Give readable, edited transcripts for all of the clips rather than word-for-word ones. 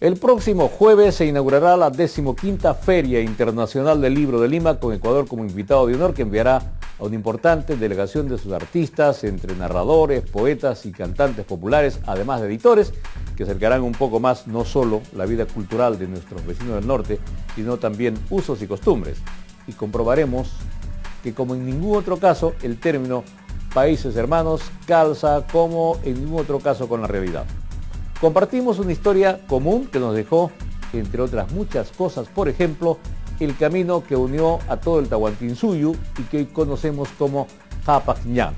El próximo jueves se inaugurará la 15ª Feria Internacional del Libro de Lima, con Ecuador como invitado de honor, que enviará a una importante delegación de sus artistas, entre narradores, poetas y cantantes populares, además de editores, que acercarán un poco más no solo la vida cultural de nuestros vecinos del norte, sino también usos y costumbres. Y comprobaremos que, como en ningún otro caso, el término países hermanos calza como en ningún otro caso con la realidad. Compartimos una historia común que nos dejó, entre otras muchas cosas, por ejemplo, el camino que unió a todo el Tahuantinsuyo y que hoy conocemos como Capac Ñan.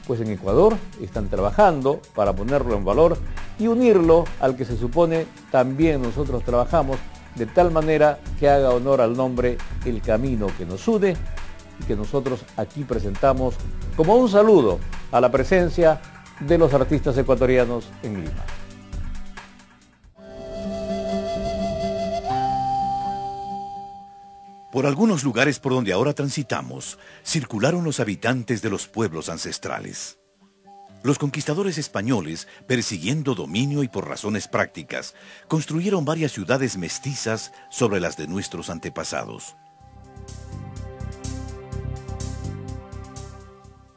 Pues en Ecuador están trabajando para ponerlo en valor y unirlo al que se supone también nosotros trabajamos, de tal manera que haga honor al nombre El Camino que nos une, y que nosotros aquí presentamos como un saludo a la presencia de los artistas ecuatorianos en Lima. Por algunos lugares por donde ahora transitamos, circularon los habitantes de los pueblos ancestrales. Los conquistadores españoles, persiguiendo dominio y por razones prácticas, construyeron varias ciudades mestizas sobre las de nuestros antepasados.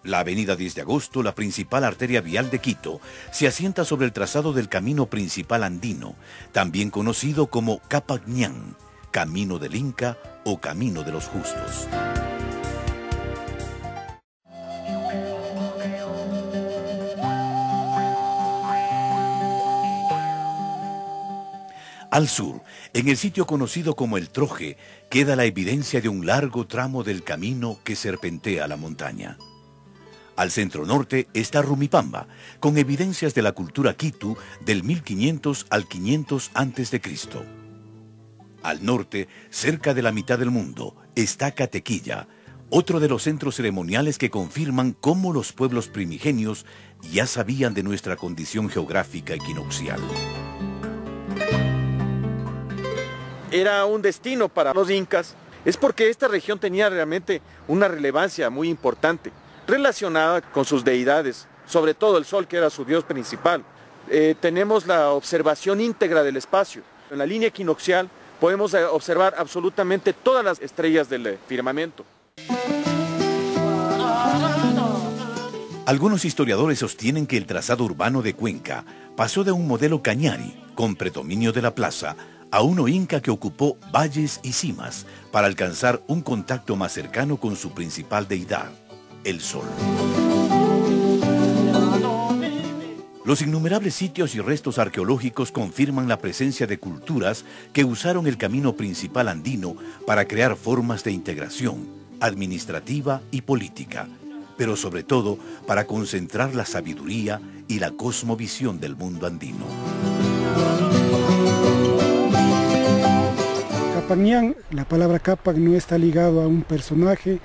La avenida 10 de Agosto, la principal arteria vial de Quito, se asienta sobre el trazado del camino principal andino, también conocido como Capac Ñan, Camino del Inca o Camino de los Justos. Al sur, en el sitio conocido como El Troje, queda la evidencia de un largo tramo del camino que serpentea la montaña. Al centro norte está Rumipamba, con evidencias de la cultura quitu del 1500 al 500 a.C. Al norte, cerca de la mitad del mundo, está Catequilla, otro de los centros ceremoniales que confirman cómo los pueblos primigenios ya sabían de nuestra condición geográfica equinoccial. Era un destino para los incas, es porque esta región tenía realmente una relevancia muy importante, relacionada con sus deidades, sobre todo el sol, que era su dios principal. Tenemos la observación íntegra del espacio. En la línea equinoccial podemos observar absolutamente todas las estrellas del firmamento. Algunos historiadores sostienen que el trazado urbano de Cuenca pasó de un modelo cañari, con predominio de la plaza, a uno inca que ocupó valles y cimas para alcanzar un contacto más cercano con su principal deidad, el sol. Los innumerables sitios y restos arqueológicos confirman la presencia de culturas que usaron el camino principal andino para crear formas de integración administrativa y política, pero sobre todo para concentrar la sabiduría y la cosmovisión del mundo andino. Capac Ñan, la palabra Capac no está ligado a un personaje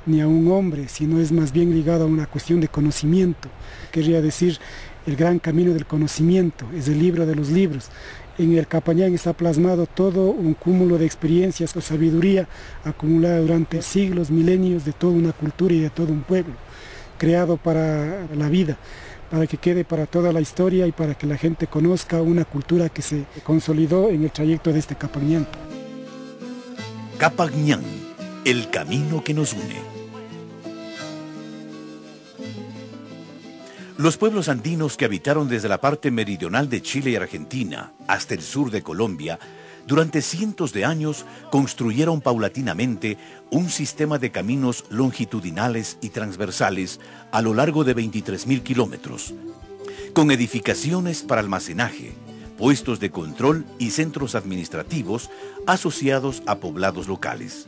ni a un hombre, sino es más bien ligado a una cuestión de conocimiento. Querría decir, el gran camino del conocimiento, es el libro de los libros. En el Capac Ñan está plasmado todo un cúmulo de experiencias o sabiduría acumulada durante siglos, milenios, de toda una cultura y de todo un pueblo, creado para la vida, para que quede para toda la historia y para que la gente conozca una cultura que se consolidó en el trayecto de este Capac Ñan. Capac Ñan, el camino que nos une. Los pueblos andinos que habitaron desde la parte meridional de Chile y Argentina hasta el sur de Colombia, durante cientos de años construyeron paulatinamente un sistema de caminos longitudinales y transversales a lo largo de 23.000 kilómetros, con edificaciones para almacenaje, puestos de control y centros administrativos asociados a poblados locales.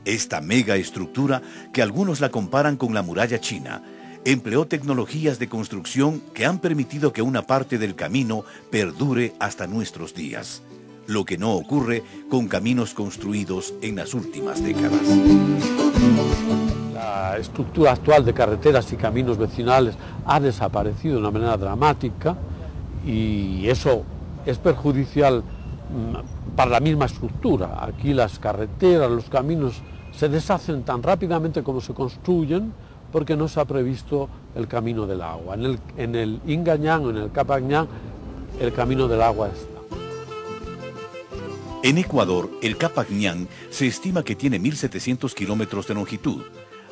Esta megaestructura, que algunos la comparan con la muralla china, empleó tecnologías de construcción que han permitido que una parte del camino perdure hasta nuestros días, lo que no ocurre con caminos construidos en las últimas décadas. La estructura actual de carreteras y caminos vecinales ha desaparecido de una manera dramática y eso es perjudicial para la misma estructura. Aquí las carreteras, los caminos se deshacen tan rápidamente como se construyen, porque no se ha previsto el camino del agua. En el Inga Ñan o en el Capac Ñan, el camino del agua está. En Ecuador, el Capac Ñan se estima que tiene 1.700 kilómetros de longitud.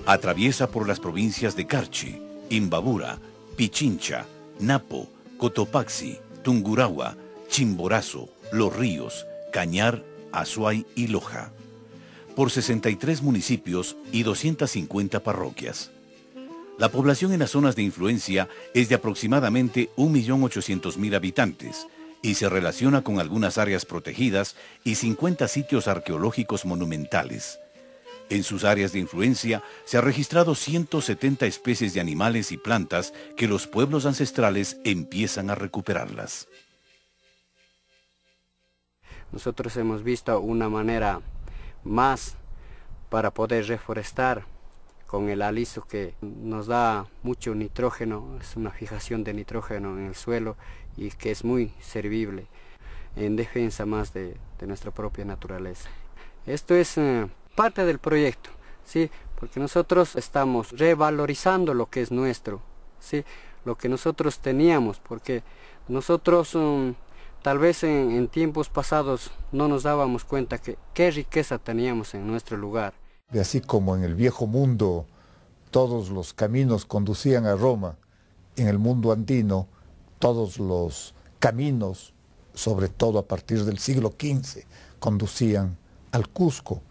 Atraviesa por las provincias de Carchi, Imbabura, Pichincha, Napo, Cotopaxi, Tungurahua, Chimborazo, Los Ríos, Cañar, Azuay y Loja, por 63 municipios y 250 parroquias. La población en las zonas de influencia es de aproximadamente 1.800.000 habitantes y se relaciona con algunas áreas protegidas y 50 sitios arqueológicos monumentales. En sus áreas de influencia se ha registrado 170 especies de animales y plantas que los pueblos ancestrales empiezan a recuperarlas. Nosotros hemos visto una manera más para poder reforestar con el aliso que nos da mucho nitrógeno, es una fijación de nitrógeno en el suelo y que es muy servible en defensa más de nuestra propia naturaleza. Esto es parte del proyecto, ¿sí? Porque nosotros estamos revalorizando lo que es nuestro, ¿sí? Lo que nosotros teníamos, porque nosotros tal vez en tiempos pasados no nos dábamos cuenta que qué riqueza teníamos en nuestro lugar. Y así como en el viejo mundo todos los caminos conducían a Roma, en el mundo andino todos los caminos, sobre todo a partir del siglo XV, conducían al Cusco.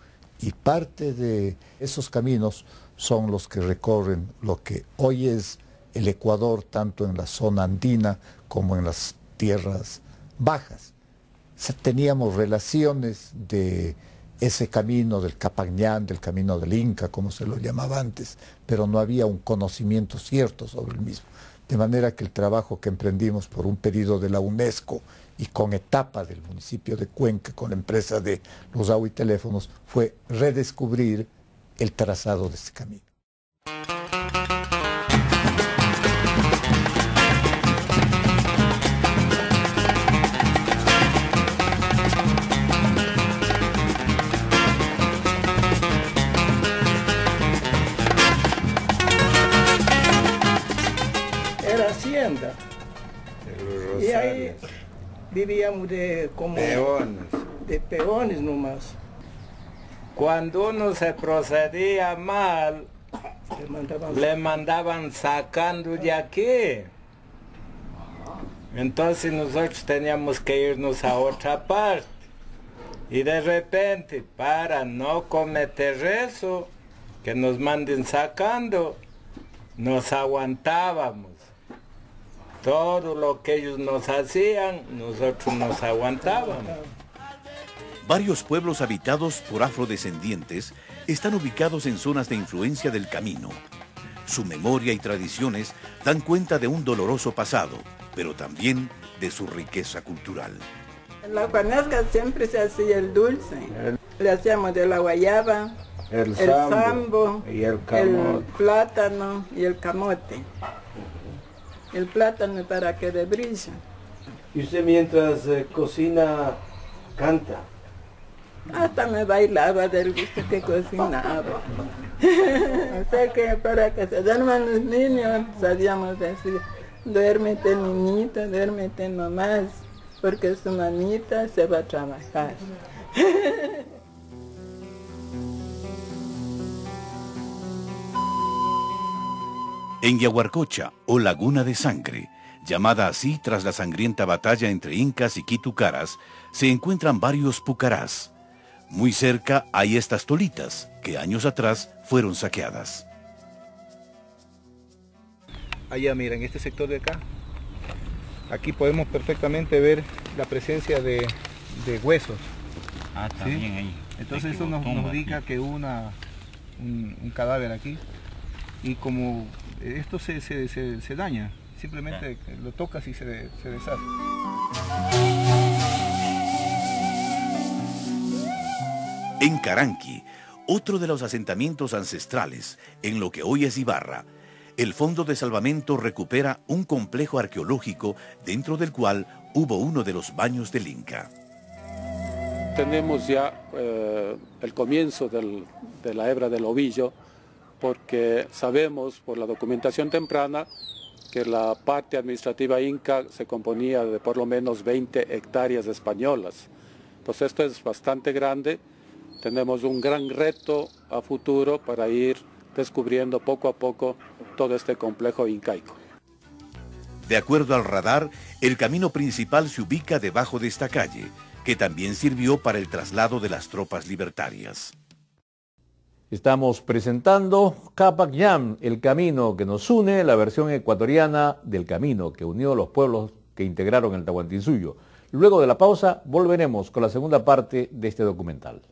Y parte de esos caminos son los que recorren lo que hoy es el Ecuador, tanto en la zona andina como en las tierras bajas. Teníamos relaciones de ese camino del Capac Ñan, del camino del Inca, como se lo llamaba antes, pero no había un conocimiento cierto sobre el mismo. De manera que el trabajo que emprendimos por un pedido de la UNESCO y con etapa del municipio de Cuenca, con la empresa de los agua y teléfonos, fue redescubrir el trazado de ese camino. Era hacienda. Y ahí vivíamos de como peones. De peones nomás. Cuando uno se procedía mal, le mandaban sacando de aquí. Entonces nosotros teníamos que irnos a otra parte. Y de repente, para no cometer eso, que nos manden sacando, nos aguantábamos. Todo lo que ellos nos hacían, nosotros nos aguantábamos. Varios pueblos habitados por afrodescendientes están ubicados en zonas de influencia del camino. Su memoria y tradiciones dan cuenta de un doloroso pasado, pero también de su riqueza cultural. En la Juanesca siempre se hacía el dulce. Le hacíamos de la guayaba, el sambo, y el plátano y el camote. El plátano para que de brilla. ¿Y usted mientras cocina, canta? Hasta me bailaba del gusto que cocinaba. O sea que para que se duerman los niños, sabíamos decir, duérmete niñito, duérmete nomás, porque su mamita se va a trabajar. En Yaguarcocha, o Laguna de Sangre, llamada así tras la sangrienta batalla entre incas y quitucaras, se encuentran varios pucarás. Muy cerca hay estas tolitas, que años atrás fueron saqueadas. Allá miren, este sector de acá, aquí podemos perfectamente ver la presencia de huesos. Ah, también ¿sí? Ahí. Entonces eso nos indica que hubo un cadáver aquí, y como esto se daña, simplemente lo tocas y se deshace. En Caranqui, otro de los asentamientos ancestrales, en lo que hoy es Ibarra, el Fondo de Salvamento recupera un complejo arqueológico dentro del cual hubo uno de los baños del Inca. Tenemos ya el comienzo de la hebra del ovillo, porque sabemos por la documentación temprana que la parte administrativa inca se componía de por lo menos 20 hectáreas españolas. Pues esto es bastante grande, tenemos un gran reto a futuro para ir descubriendo poco a poco todo este complejo incaico. De acuerdo al radar, el camino principal se ubica debajo de esta calle, que también sirvió para el traslado de las tropas libertarias. Estamos presentando Capac Ñam, el camino que nos une, la versión ecuatoriana del camino que unió los pueblos que integraron el Tahuantinsuyo. Luego de la pausa volveremos con la segunda parte de este documental.